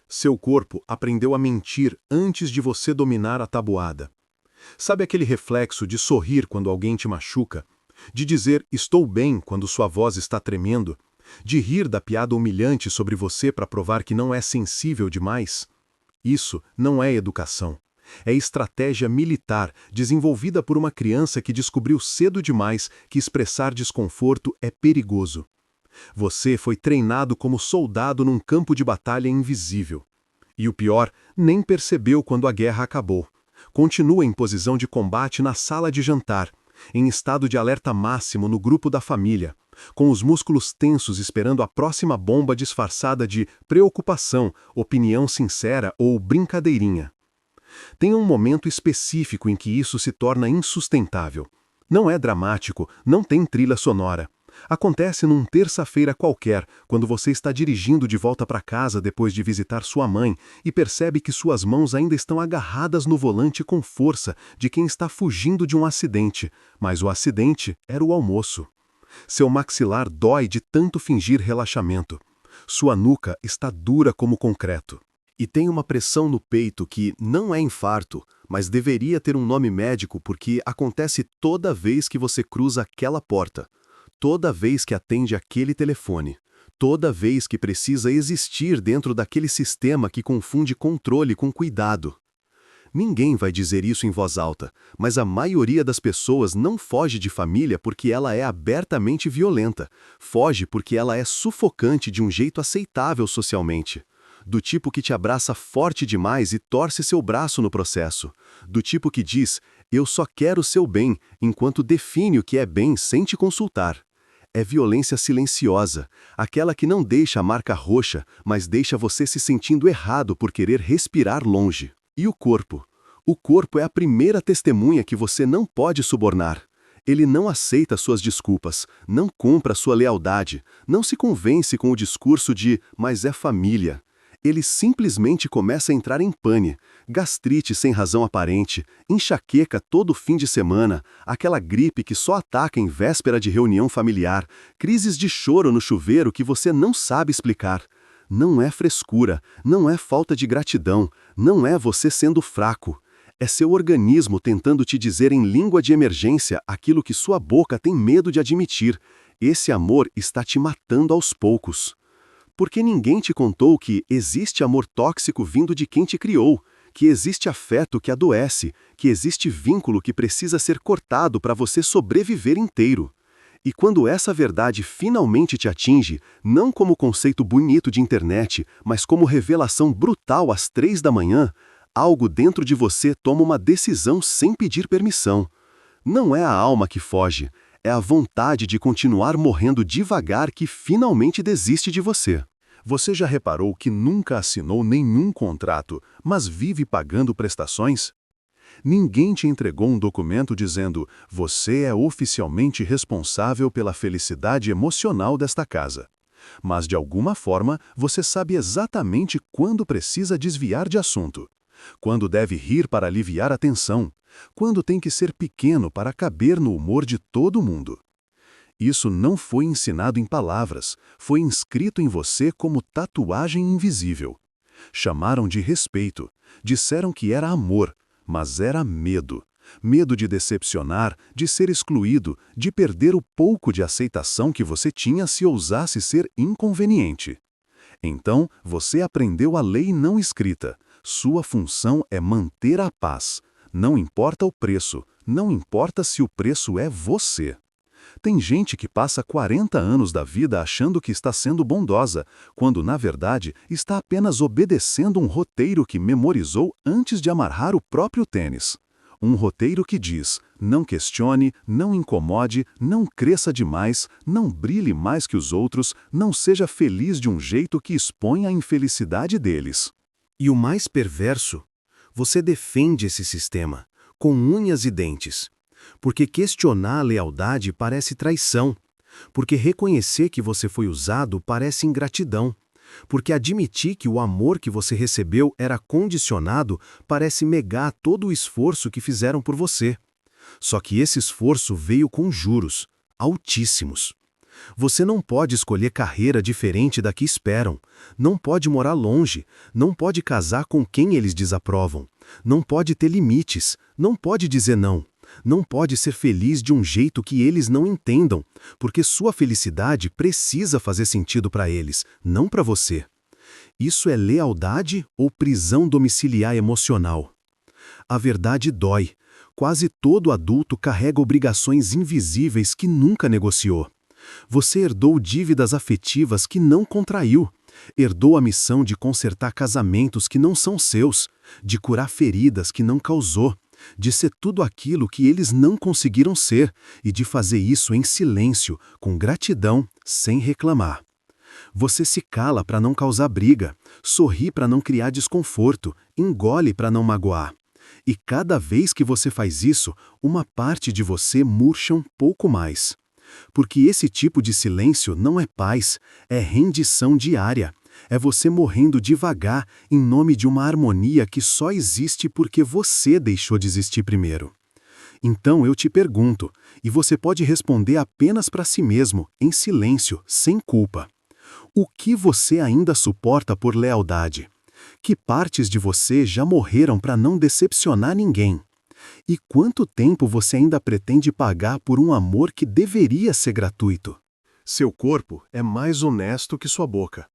Seu corpo aprendeu a mentir antes de você dominar a tabuada. Sabe aquele reflexo de sorrir quando alguém te machuca? De dizer estou bem quando sua voz está tremendo? De rir da piada humilhante sobre você para provar que não é sensível demais? Isso não é educação. É estratégia militar desenvolvida por uma criança que descobriu cedo demais que expressar desconforto é perigoso. Você foi treinado como soldado num campo de batalha invisível. E o pior, nem percebeu quando a guerra acabou. Continua em posição de combate na sala de jantar, em estado de alerta máximo no grupo da família, com os músculos tensos esperando a próxima bomba disfarçada de preocupação, opinião sincera ou brincadeirinha. Tem um momento específico em que isso se torna insustentável. Não é dramático, não tem trilha sonora. Acontece num terça-feira qualquer, quando você está dirigindo de volta para casa depois de visitar sua mãe e percebe que suas mãos ainda estão agarradas no volante com força de quem está fugindo de um acidente, mas o acidente era o almoço. Seu maxilar dói de tanto fingir relaxamento. Sua nuca está dura como concreto. E tem uma pressão no peito que não é infarto, mas deveria ter um nome médico porque acontece toda vez que você cruza aquela porta. Toda vez que atende aquele telefone, toda vez que precisa existir dentro daquele sistema que confunde controle com cuidado. Ninguém vai dizer isso em voz alta, mas a maioria das pessoas não foge de família porque ela é abertamente violenta, foge porque ela é sufocante de um jeito aceitável socialmente. Do tipo que te abraça forte demais e torce seu braço no processo. Do tipo que diz, eu só quero o seu bem, enquanto define o que é bem sem te consultar. É violência silenciosa, aquela que não deixa a marca roxa, mas deixa você se sentindo errado por querer respirar longe. E o corpo? O corpo é a primeira testemunha que você não pode subornar. Ele não aceita suas desculpas, não compra sua lealdade, não se convence com o discurso de mas é família. Ele simplesmente começa a entrar em pane, gastrite sem razão aparente, enxaqueca todo fim de semana, aquela gripe que só ataca em véspera de reunião familiar, crises de choro no chuveiro que você não sabe explicar. Não é frescura, não é falta de gratidão, não é você sendo fraco. É seu organismo tentando te dizer em língua de emergência aquilo que sua boca tem medo de admitir. Esse amor está te matando aos poucos. Porque ninguém te contou que existe amor tóxico vindo de quem te criou, que existe afeto que adoece, que existe vínculo que precisa ser cortado para você sobreviver inteiro. E quando essa verdade finalmente te atinge, não como conceito bonito de internet, mas como revelação brutal às 3 da manhã, algo dentro de você toma uma decisão sem pedir permissão. Não é a alma que foge, é a vontade de continuar morrendo devagar que finalmente desiste de você. Você já reparou que nunca assinou nenhum contrato, mas vive pagando prestações? Ninguém te entregou um documento dizendo você é oficialmente responsável pela felicidade emocional desta casa. Mas de alguma forma você sabe exatamente quando precisa desviar de assunto. Quando deve rir para aliviar a tensão. Quando tem que ser pequeno para caber no humor de todo mundo. Isso não foi ensinado em palavras, foi inscrito em você como tatuagem invisível. Chamaram de respeito, disseram que era amor, mas era medo. Medo de decepcionar, de ser excluído, de perder o pouco de aceitação que você tinha se ousasse ser inconveniente. Então, você aprendeu a lei não escrita. Sua função é manter a paz. Não importa o preço, não importa se o preço é você. Tem gente que passa 40 anos da vida achando que está sendo bondosa, quando, na verdade, está apenas obedecendo um roteiro que memorizou antes de amarrar o próprio tênis. Um roteiro que diz, não questione, não incomode, não cresça demais, não brilhe mais que os outros, não seja feliz de um jeito que exponha a infelicidade deles. E o mais perverso? Você defende esse sistema, com unhas e dentes. Porque questionar a lealdade parece traição. Porque reconhecer que você foi usado parece ingratidão. Porque admitir que o amor que você recebeu era condicionado parece negar todo o esforço que fizeram por você. Só que esse esforço veio com juros, altíssimos. Você não pode escolher carreira diferente da que esperam, não pode morar longe, não pode casar com quem eles desaprovam, não pode ter limites, não pode dizer não, não pode ser feliz de um jeito que eles não entendam, porque sua felicidade precisa fazer sentido para eles, não para você. Isso é lealdade ou prisão domiciliar emocional? A verdade dói. Quase todo adulto carrega obrigações invisíveis que nunca negociou. Você herdou dívidas afetivas que não contraiu. Herdou a missão de consertar casamentos que não são seus, de curar feridas que não causou, de ser tudo aquilo que eles não conseguiram ser e de fazer isso em silêncio, com gratidão, sem reclamar. Você se cala para não causar briga, sorri para não criar desconforto, engole para não magoar. E cada vez que você faz isso, uma parte de você murcha um pouco mais. Porque esse tipo de silêncio não é paz, é rendição diária. É você morrendo devagar em nome de uma harmonia que só existe porque você deixou de existir primeiro. Então eu te pergunto, e você pode responder apenas para si mesmo, em silêncio, sem culpa. O que você ainda suporta por lealdade? Que partes de você já morreram para não decepcionar ninguém? E quanto tempo você ainda pretende pagar por um amor que deveria ser gratuito? Seu corpo é mais honesto que sua boca.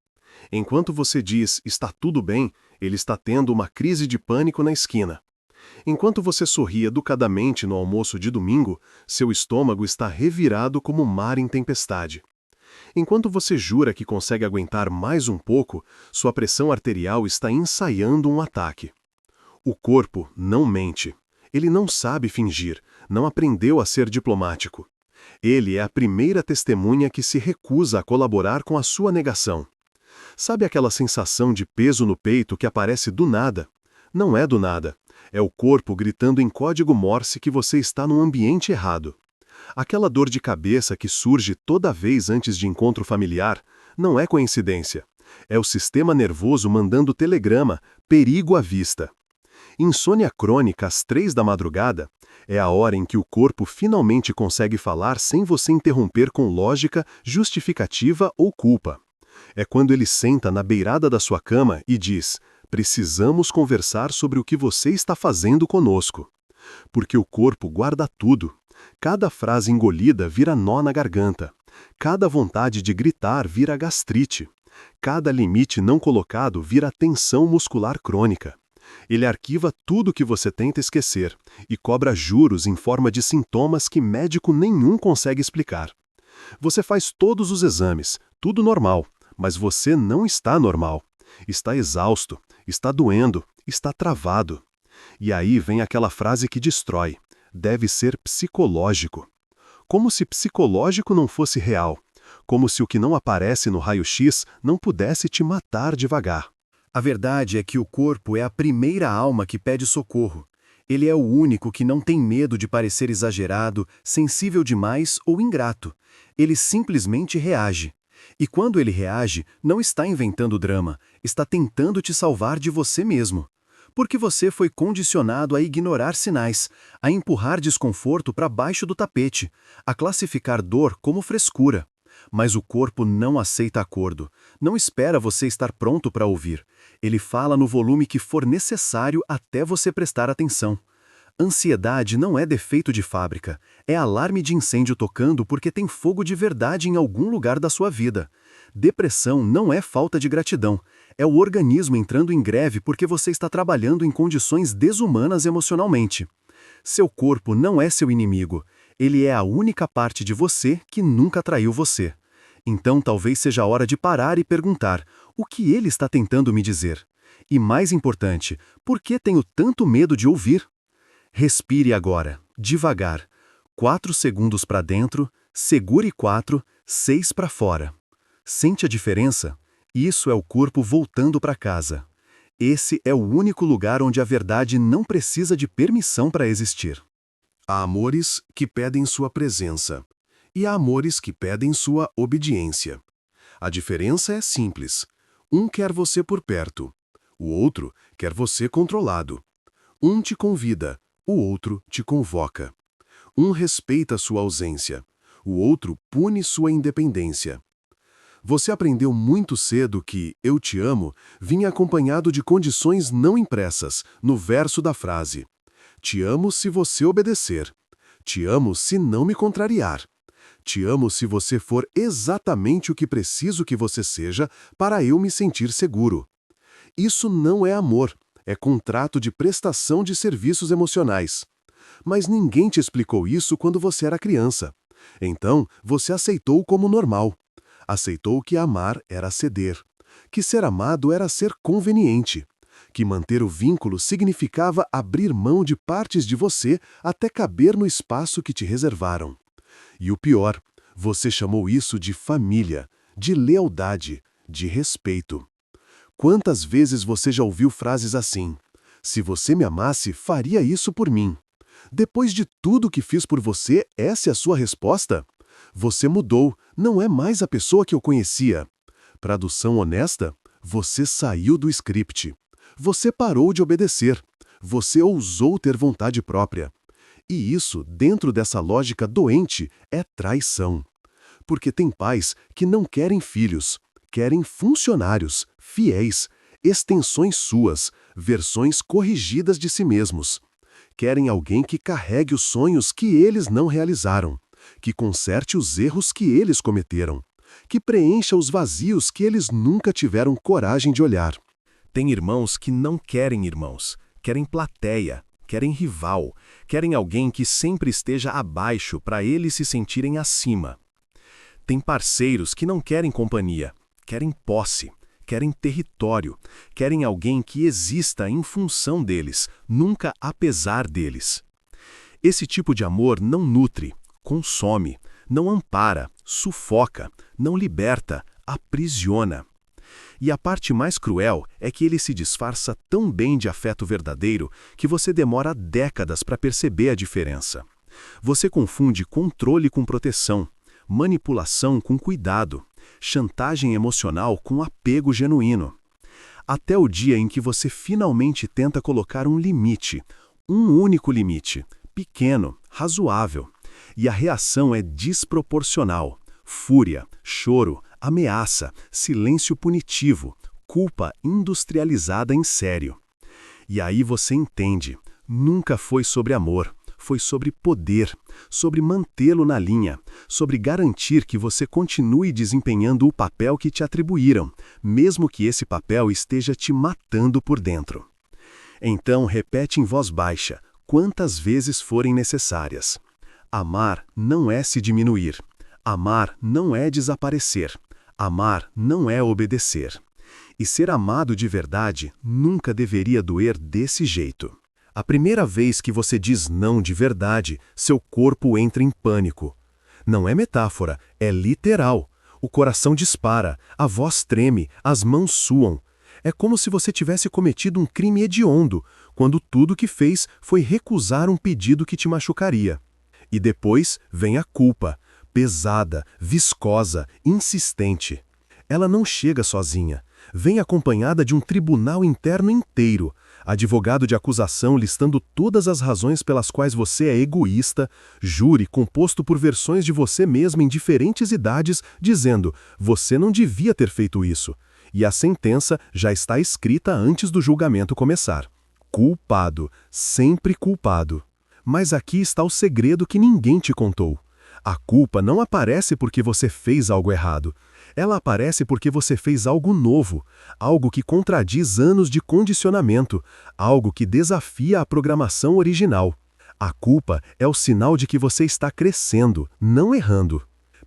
Enquanto você diz está tudo bem, ele está tendo uma crise de pânico na esquina. Enquanto você sorri educadamente no almoço de domingo, seu estômago está revirado como mar em tempestade. Enquanto você jura que consegue aguentar mais um pouco, sua pressão arterial está ensaiando um ataque. O corpo não mente. Ele não sabe fingir, não aprendeu a ser diplomático. Ele é a primeira testemunha que se recusa a colaborar com a sua negação. Sabe aquela sensação de peso no peito que aparece do nada? Não é do nada. É o corpo gritando em código Morse que você está num ambiente errado. Aquela dor de cabeça que surge toda vez antes de encontro familiar não é coincidência. É o sistema nervoso mandando telegrama, perigo à vista. Insônia crônica às 3 da madrugada é a hora em que o corpo finalmente consegue falar sem você interromper com lógica, justificativa ou culpa. É quando ele senta na beirada da sua cama e diz: precisamos conversar sobre o que você está fazendo conosco. Porque o corpo guarda tudo. Cada frase engolida vira nó na garganta. Cada vontade de gritar vira gastrite. Cada limite não colocado vira tensão muscular crônica. Ele arquiva tudo que você tenta esquecer e cobra juros em forma de sintomas que médico nenhum consegue explicar. Você faz todos os exames, tudo normal, mas você não está normal. Está exausto, está doendo, está travado. E aí vem aquela frase que destrói: deve ser psicológico. Como se psicológico não fosse real. Como se o que não aparece no raio-x não pudesse te matar devagar. A verdade é que o corpo é a primeira alma que pede socorro. Ele é o único que não tem medo de parecer exagerado, sensível demais ou ingrato. Ele simplesmente reage. E quando ele reage, não está inventando drama, está tentando te salvar de você mesmo. Porque você foi condicionado a ignorar sinais, a empurrar desconforto para baixo do tapete, a classificar dor como frescura. Mas o corpo não aceita acordo, não espera você estar pronto para ouvir. Ele fala no volume que for necessário até você prestar atenção. Ansiedade não é defeito de fábrica, é alarme de incêndio tocando porque tem fogo de verdade em algum lugar da sua vida. Depressão não é falta de gratidão, é o organismo entrando em greve porque você está trabalhando em condições desumanas emocionalmente. Seu corpo não é seu inimigo, ele é a única parte de você que nunca traiu você. Então talvez seja a hora de parar e perguntar: o que ele está tentando me dizer? E mais importante, por que tenho tanto medo de ouvir? Respire agora, devagar. 4 segundos para dentro, segure 4, 6 para fora. Sente a diferença? Isso é o corpo voltando para casa. Esse é o único lugar onde a verdade não precisa de permissão para existir. Há amores que pedem sua presença, e há amores que pedem sua obediência. A diferença é simples. Um quer você por perto, o outro quer você controlado. Um te convida, o outro te convoca. Um respeita sua ausência, o outro pune sua independência. Você aprendeu muito cedo que "eu te amo" vinha acompanhado de condições não impressas, no verso da frase. Te amo se você obedecer. Te amo se não me contrariar. Te amo se você for exatamente o que preciso que você seja para eu me sentir seguro. Isso não é amor, é contrato de prestação de serviços emocionais. Mas ninguém te explicou isso quando você era criança. Então, você aceitou como normal. Aceitou que amar era ceder, que ser amado era ser conveniente, que manter o vínculo significava abrir mão de partes de você até caber no espaço que te reservaram. E o pior, você chamou isso de família, de lealdade, de respeito. Quantas vezes você já ouviu frases assim: "Se você me amasse, faria isso por mim"? Depois de tudo que fiz por você, essa é a sua resposta? Você mudou, não é mais a pessoa que eu conhecia. Tradução honesta: você saiu do script. Você parou de obedecer. Você ousou ter vontade própria. E isso, dentro dessa lógica doente, é traição. Porque tem pais que não querem filhos, querem funcionários, fiéis, extensões suas, versões corrigidas de si mesmos. Querem alguém que carregue os sonhos que eles não realizaram, que conserte os erros que eles cometeram, que preencha os vazios que eles nunca tiveram coragem de olhar. Tem irmãos que não querem irmãos, querem plateia, querem rival, querem alguém que sempre esteja abaixo para eles se sentirem acima. Tem parceiros que não querem companhia, querem posse, querem território, querem alguém que exista em função deles, nunca apesar deles. Esse tipo de amor não nutre, consome, não ampara, sufoca, não liberta, aprisiona. E a parte mais cruel é que ele se disfarça tão bem de afeto verdadeiro que você demora décadas para perceber a diferença. Você confunde controle com proteção, manipulação com cuidado, chantagem emocional com apego genuíno. Até o dia em que você finalmente tenta colocar um limite, um único limite, pequeno, razoável, e a reação é desproporcional. Fúria, choro, ameaça, silêncio punitivo, culpa industrializada em sério. E aí você entende, nunca foi sobre amor, foi sobre poder, sobre mantê-lo na linha, sobre garantir que você continue desempenhando o papel que te atribuíram, mesmo que esse papel esteja te matando por dentro. Então repete em voz baixa, quantas vezes forem necessárias. Amar não é se diminuir. Amar não é desaparecer. Amar não é obedecer. E ser amado de verdade nunca deveria doer desse jeito. A primeira vez que você diz não de verdade, seu corpo entra em pânico. Não é metáfora, é literal. O coração dispara, a voz treme, as mãos suam. É como se você tivesse cometido um crime hediondo, quando tudo que fez foi recusar um pedido que te machucaria. E depois vem a culpa, pesada, viscosa, insistente. Ela não chega sozinha. Vem acompanhada de um tribunal interno inteiro, advogado de acusação listando todas as razões pelas quais você é egoísta, júri composto por versões de você mesmo em diferentes idades, dizendo, você não devia ter feito isso. E a sentença já está escrita antes do julgamento começar. Culpado, sempre culpado. Mas aqui está o segredo que ninguém te contou. A culpa não aparece porque você fez algo errado. Ela aparece porque você fez algo novo, algo que contradiz anos de condicionamento, algo que desafia a programação original. A culpa é o sinal de que você está crescendo, não errando.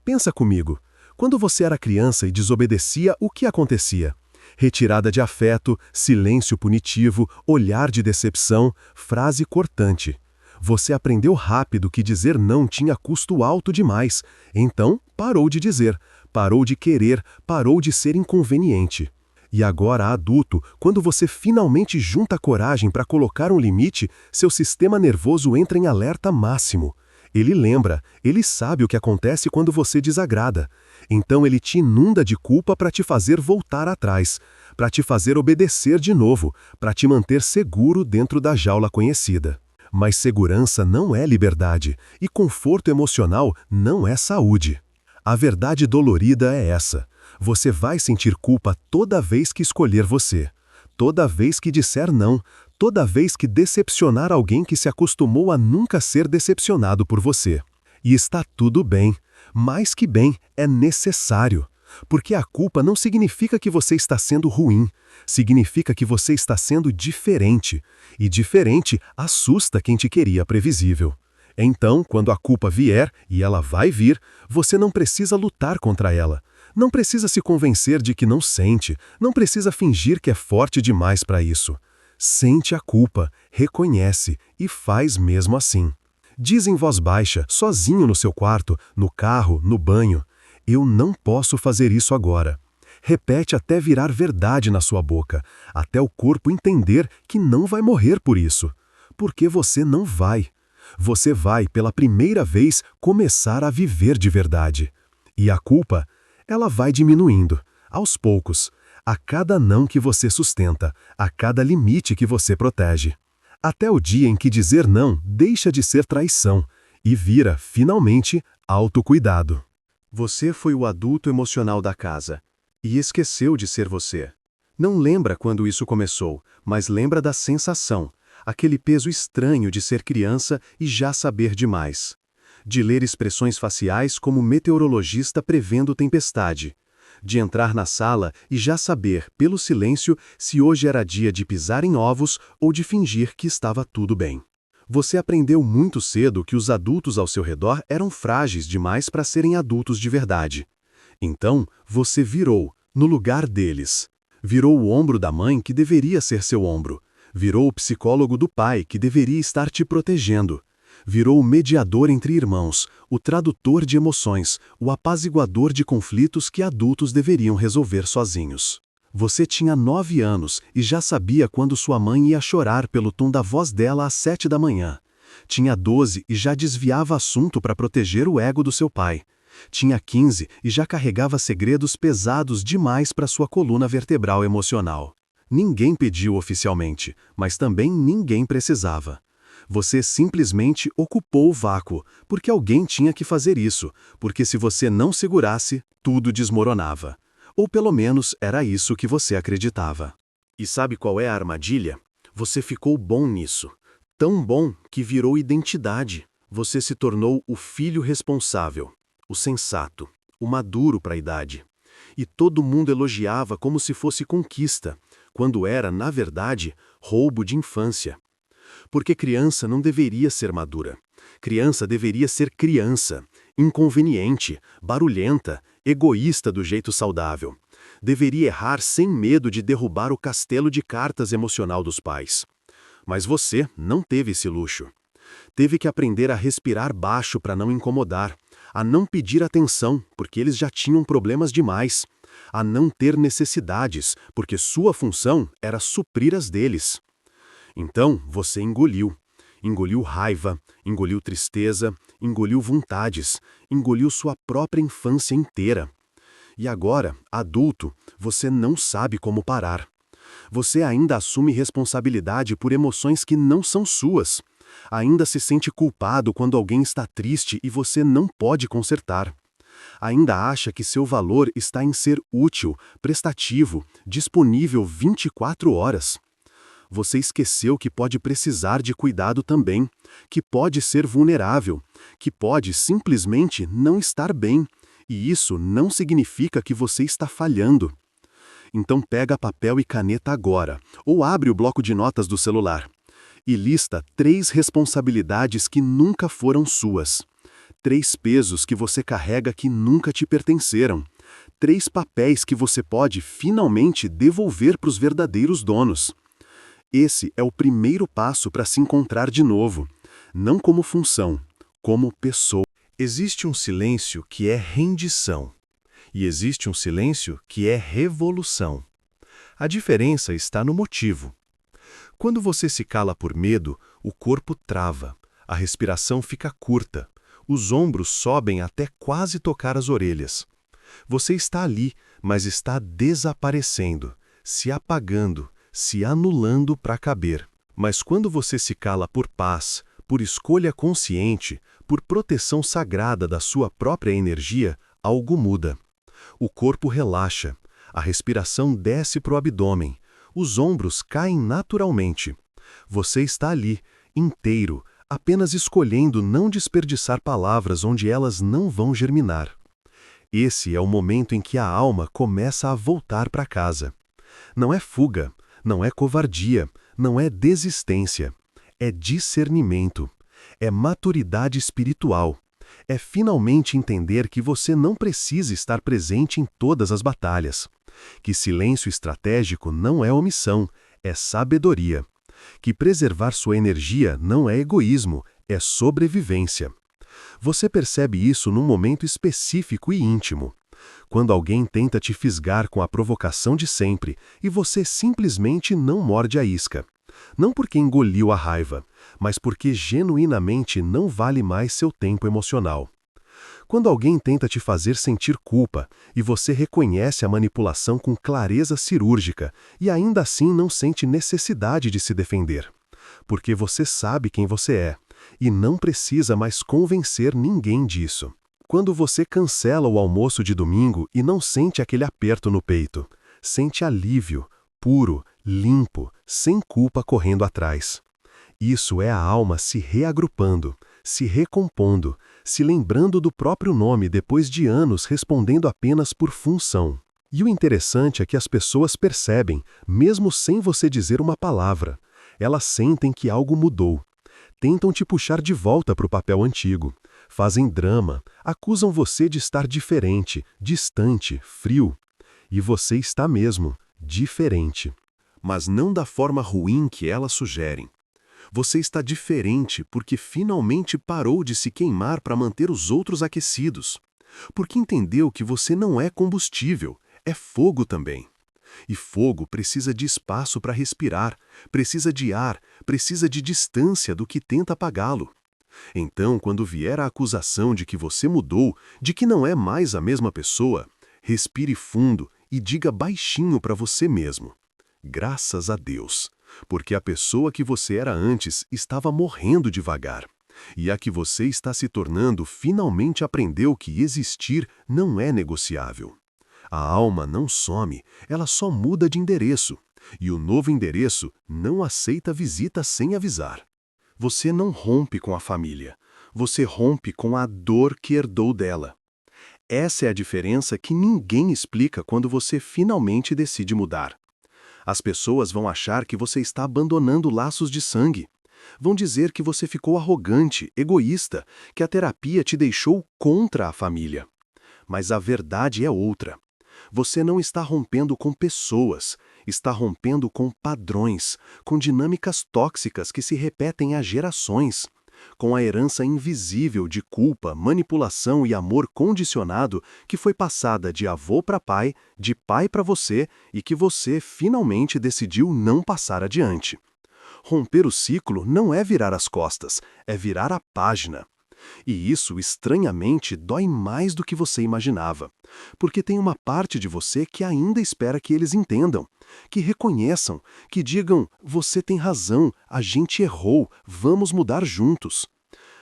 Pensa comigo, quando você era criança e desobedecia, o que acontecia? Retirada de afeto, silêncio punitivo, olhar de decepção, frase cortante. Você aprendeu rápido que dizer não tinha custo alto demais, então parou de dizer, parou de querer, parou de ser inconveniente. E agora, adulto, quando você finalmente junta coragem para colocar um limite, seu sistema nervoso entra em alerta máximo. Ele lembra, ele sabe o que acontece quando você desagrada. Então ele te inunda de culpa para te fazer voltar atrás, para te fazer obedecer de novo, para te manter seguro dentro da jaula conhecida. Mas segurança não é liberdade, e conforto emocional não é saúde. A verdade dolorida é essa: você vai sentir culpa toda vez que escolher você, toda vez que disser não, toda vez que decepcionar alguém que se acostumou a nunca ser decepcionado por você. E está tudo bem, mais que bem, é necessário. Porque a culpa não significa que você está sendo ruim, significa que você está sendo diferente. E diferente assusta quem te queria previsível. Então, quando a culpa vier, e ela vai vir, você não precisa lutar contra ela. Não precisa se convencer de que não sente, não precisa fingir que é forte demais para isso. Sente a culpa, reconhece e faz mesmo assim. Diz em voz baixa, sozinho no seu quarto, no carro, no banho: eu não posso fazer isso agora. Repete até virar verdade na sua boca, até o corpo entender que não vai morrer por isso. Porque você não vai. Você vai, pela primeira vez, começar a viver de verdade. E a culpa, ela vai diminuindo, aos poucos, a cada não que você sustenta, a cada limite que você protege. Até o dia em que dizer não deixa de ser traição e vira, finalmente, autocuidado. Você foi o adulto emocional da casa e esqueceu de ser você. Não lembra quando isso começou, mas lembra da sensação, aquele peso estranho de ser criança e já saber demais. De ler expressões faciais como meteorologista prevendo tempestade. De entrar na sala e já saber, pelo silêncio, se hoje era dia de pisar em ovos ou de fingir que estava tudo bem. Você aprendeu muito cedo que os adultos ao seu redor eram frágeis demais para serem adultos de verdade. Então, você virou, no lugar deles. Virou o ombro da mãe que deveria ser seu ombro. Virou o psicólogo do pai que deveria estar te protegendo. Virou o mediador entre irmãos, o tradutor de emoções, o apaziguador de conflitos que adultos deveriam resolver sozinhos. Você tinha 9 anos e já sabia quando sua mãe ia chorar pelo tom da voz dela às 7 da manhã. Tinha 12 e já desviava assunto para proteger o ego do seu pai. Tinha 15 e já carregava segredos pesados demais para sua coluna vertebral emocional. Ninguém pediu oficialmente, mas também ninguém precisava. Você simplesmente ocupou o vácuo, porque alguém tinha que fazer isso, porque se você não segurasse, tudo desmoronava. Ou pelo menos era isso que você acreditava. E sabe qual é a armadilha? Você ficou bom nisso. Tão bom que virou identidade. Você se tornou o filho responsável, o sensato, o maduro para a idade. E todo mundo elogiava como se fosse conquista, quando era, na verdade, roubo de infância. Porque criança não deveria ser madura. Criança deveria ser criança, inconveniente, barulhenta, egoísta do jeito saudável. Deveria errar sem medo de derrubar o castelo de cartas emocional dos pais. Mas você não teve esse luxo. Teve que aprender a respirar baixo para não incomodar, a não pedir atenção, porque eles já tinham problemas demais, a não ter necessidades, porque sua função era suprir as deles. Então você engoliu. Engoliu raiva, engoliu tristeza, engoliu vontades, engoliu sua própria infância inteira. E agora, adulto, você não sabe como parar. Você ainda assume responsabilidade por emoções que não são suas. Ainda se sente culpado quando alguém está triste e você não pode consertar. Ainda acha que seu valor está em ser útil, prestativo, disponível 24 horas. Você esqueceu que pode precisar de cuidado também, que pode ser vulnerável, que pode simplesmente não estar bem, e isso não significa que você está falhando. Então pega papel e caneta agora, ou abre o bloco de notas do celular, e lista 3 responsabilidades que nunca foram suas, 3 pesos que você carrega que nunca te pertenceram, 3 papéis que você pode finalmente devolver para os verdadeiros donos. Esse é o primeiro passo para se encontrar de novo, não como função, como pessoa. Existe um silêncio que é rendição, e existe um silêncio que é revolução. A diferença está no motivo. Quando você se cala por medo, o corpo trava, a respiração fica curta, os ombros sobem até quase tocar as orelhas. Você está ali, mas está desaparecendo, se apagando, se anulando para caber. Mas quando você se cala por paz, por escolha consciente, por proteção sagrada da sua própria energia, algo muda. O corpo relaxa, a respiração desce para o abdômen, os ombros caem naturalmente. Você está ali, inteiro, apenas escolhendo não desperdiçar palavras onde elas não vão germinar. Esse é o momento em que a alma começa a voltar para casa. Não é fuga, não é covardia, não é desistência. É discernimento, é maturidade espiritual. É finalmente entender que você não precisa estar presente em todas as batalhas. Que silêncio estratégico não é omissão, é sabedoria. Que preservar sua energia não é egoísmo, é sobrevivência. Você percebe isso num momento específico e íntimo. Quando alguém tenta te fisgar com a provocação de sempre e você simplesmente não morde a isca. Não porque engoliu a raiva, mas porque genuinamente não vale mais seu tempo emocional. Quando alguém tenta te fazer sentir culpa e você reconhece a manipulação com clareza cirúrgica e ainda assim não sente necessidade de se defender. Porque você sabe quem você é e não precisa mais convencer ninguém disso. Quando você cancela o almoço de domingo e não sente aquele aperto no peito, sente alívio, puro, limpo, sem culpa correndo atrás. Isso é a alma se reagrupando, se recompondo, se lembrando do próprio nome depois de anos respondendo apenas por função. E o interessante é que as pessoas percebem, mesmo sem você dizer uma palavra. Elas sentem que algo mudou. Tentam te puxar de volta para o papel antigo. Fazem drama, acusam você de estar diferente, distante, frio. E você está mesmo, diferente. Mas não da forma ruim que elas sugerem. Você está diferente porque finalmente parou de se queimar para manter os outros aquecidos. Porque entendeu que você não é combustível, é fogo também. E fogo precisa de espaço para respirar, precisa de ar, precisa de distância do que tenta apagá-lo. Então, quando vier a acusação de que você mudou, de que não é mais a mesma pessoa, respire fundo e diga baixinho para você mesmo: graças a Deus, porque a pessoa que você era antes estava morrendo devagar. E a que você está se tornando finalmente aprendeu que existir não é negociável. A alma não some, ela só muda de endereço. E o novo endereço não aceita visita sem avisar. Você não rompe com a família, você rompe com a dor que herdou dela. Essa é a diferença que ninguém explica quando você finalmente decide mudar. As pessoas vão achar que você está abandonando laços de sangue. Vão dizer que você ficou arrogante, egoísta, que a terapia te deixou contra a família. Mas a verdade é outra. Você não está rompendo com pessoas, está rompendo com padrões, com dinâmicas tóxicas que se repetem há gerações, com a herança invisível de culpa, manipulação e amor condicionado que foi passada de avô para pai, de pai para você e que você finalmente decidiu não passar adiante. Romper o ciclo não é virar as costas, é virar a página. E isso, estranhamente, dói mais do que você imaginava, porque tem uma parte de você que ainda espera que eles entendam, que reconheçam, que digam: você tem razão, a gente errou, vamos mudar juntos.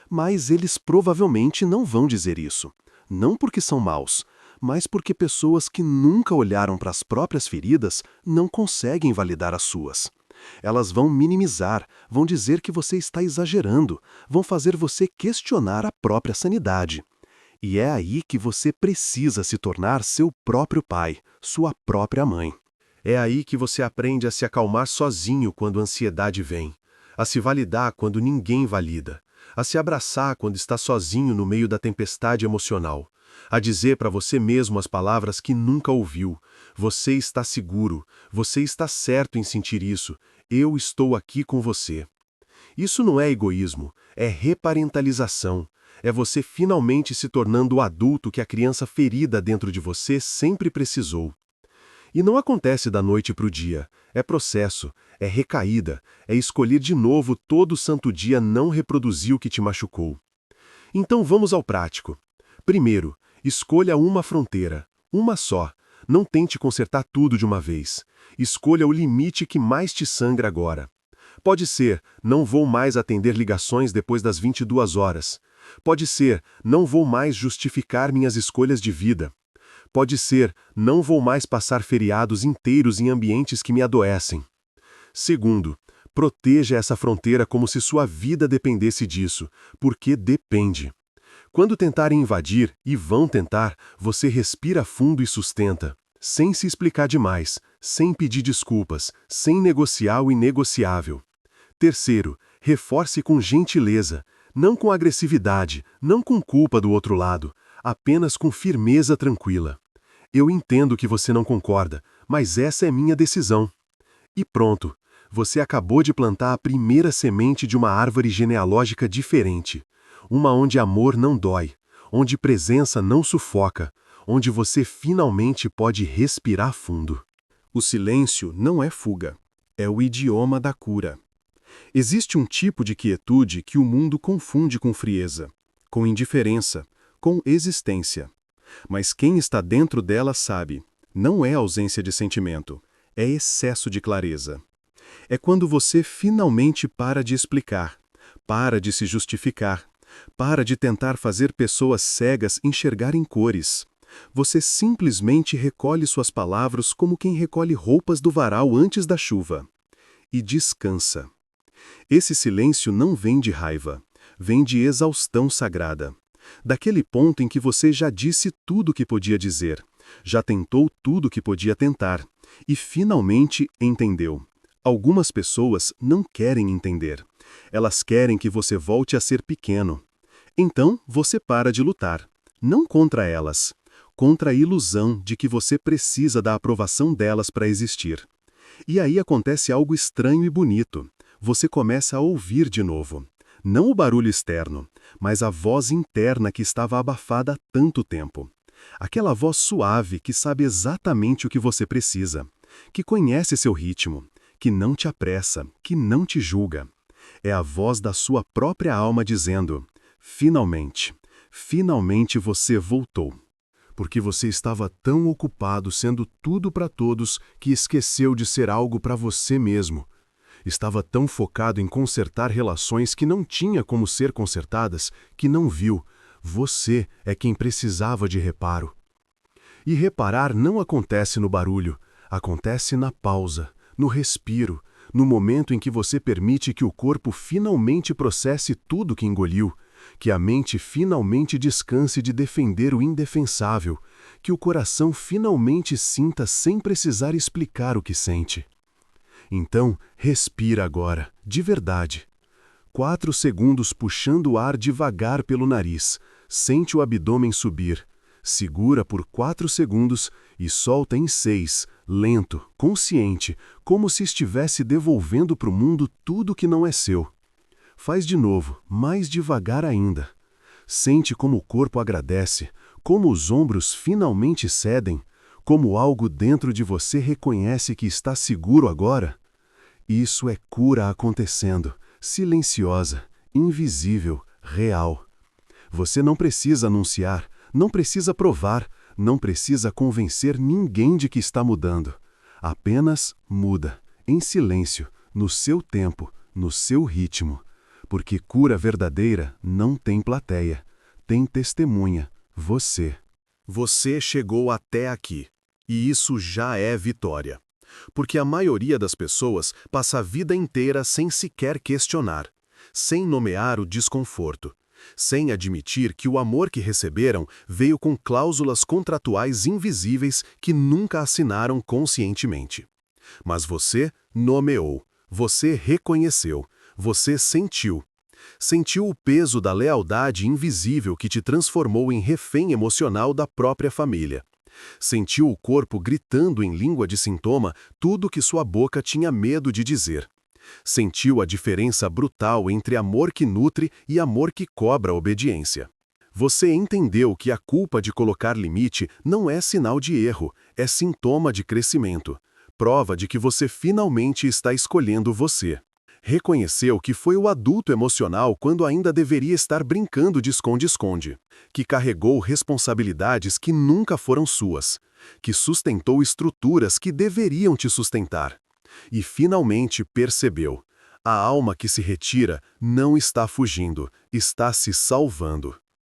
Mas eles provavelmente não vão dizer isso, não porque são maus, mas porque pessoas que nunca olharam para as próprias feridas não conseguem validar as suas. Elas vão minimizar, vão dizer que você está exagerando, vão fazer você questionar a própria sanidade. E é aí que você precisa se tornar seu próprio pai, sua própria mãe. É aí que você aprende a se acalmar sozinho quando a ansiedade vem, a se validar quando ninguém valida, a se abraçar quando está sozinho no meio da tempestade emocional, a dizer para você mesmo as palavras que nunca ouviu: você está seguro, você está certo em sentir isso, eu estou aqui com você. Isso não é egoísmo, é reparentalização. É você finalmente se tornando o adulto que a criança ferida dentro de você sempre precisou. E não acontece da noite para o dia, é processo, é recaída, é escolher de novo todo santo dia não reproduzir o que te machucou. Então vamos ao prático. Primeiro, escolha uma fronteira, uma só. Não tente consertar tudo de uma vez. Escolha o limite que mais te sangra agora. Pode ser, não vou mais atender ligações depois das 22 horas. Pode ser, não vou mais justificar minhas escolhas de vida. Pode ser, não vou mais passar feriados inteiros em ambientes que me adoecem. Segundo, proteja essa fronteira como se sua vida dependesse disso, porque depende. Quando tentarem invadir, e vão tentar, você respira fundo e sustenta, sem se explicar demais, sem pedir desculpas, sem negociar o inegociável. Terceiro, reforce com gentileza, não com agressividade, não com culpa do outro lado, apenas com firmeza tranquila. Eu entendo que você não concorda, mas essa é minha decisão. E pronto, você acabou de plantar a primeira semente de uma árvore genealógica diferente. Uma onde amor não dói, onde presença não sufoca, onde você finalmente pode respirar fundo. O silêncio não é fuga, é o idioma da cura. Existe um tipo de quietude que o mundo confunde com frieza, com indiferença, com existência. Mas quem está dentro dela sabe, não é ausência de sentimento, é excesso de clareza. É quando você finalmente para de explicar, para de se justificar, para de tentar fazer pessoas cegas enxergarem cores. Você simplesmente recolhe suas palavras como quem recolhe roupas do varal antes da chuva. E descansa. Esse silêncio não vem de raiva, vem de exaustão sagrada. Daquele ponto em que você já disse tudo o que podia dizer, já tentou tudo o que podia tentar, e finalmente entendeu. Algumas pessoas não querem entender. Elas querem que você volte a ser pequeno. Então você para de lutar, não contra elas, contra a ilusão de que você precisa da aprovação delas para existir. E aí acontece algo estranho e bonito. Você começa a ouvir de novo. Não o barulho externo, mas a voz interna que estava abafada há tanto tempo. Aquela voz suave que sabe exatamente o que você precisa, que conhece seu ritmo, que não te apressa, que não te julga. É a voz da sua própria alma dizendo: finalmente, finalmente você voltou. Porque você estava tão ocupado sendo tudo para todos que esqueceu de ser algo para você mesmo. Estava tão focado em consertar relações que não tinha como ser consertadas que não viu. Você é quem precisava de reparo. E reparar não acontece no barulho, acontece na pausa, no respiro, no momento em que você permite que o corpo finalmente processe tudo que engoliu, que a mente finalmente descanse de defender o indefensável, que o coração finalmente sinta sem precisar explicar o que sente. Então, respira agora, de verdade. 4 segundos puxando o ar devagar pelo nariz, sente o abdômen subir. Segura por 4 segundos e solta em 6, lento, consciente, como se estivesse devolvendo para o mundo tudo que não é seu. Faz de novo, mais devagar ainda. Sente como o corpo agradece, como os ombros finalmente cedem, como algo dentro de você reconhece que está seguro agora. Isso é cura acontecendo, silenciosa, invisível, real. Você não precisa anunciar, não precisa provar, não precisa convencer ninguém de que está mudando. Apenas muda, em silêncio, no seu tempo, no seu ritmo. Porque cura verdadeira não tem plateia, tem testemunha, você. Você chegou até aqui, e isso já é vitória. Porque a maioria das pessoas passa a vida inteira sem sequer questionar, sem nomear o desconforto, sem admitir que o amor que receberam veio com cláusulas contratuais invisíveis que nunca assinaram conscientemente. Mas você nomeou, você reconheceu, você sentiu. Sentiu o peso da lealdade invisível que te transformou em refém emocional da própria família. Sentiu o corpo gritando em língua de sintoma tudo que sua boca tinha medo de dizer. Sentiu a diferença brutal entre amor que nutre e amor que cobra obediência. Você entendeu que a culpa de colocar limite não é sinal de erro, é sintoma de crescimento. Prova de que você finalmente está escolhendo você. Reconheceu que foi o adulto emocional quando ainda deveria estar brincando de esconde-esconde, que carregou responsabilidades que nunca foram suas, que sustentou estruturas que deveriam te sustentar. E finalmente percebeu: A alma que se retira não está fugindo, está se salvando.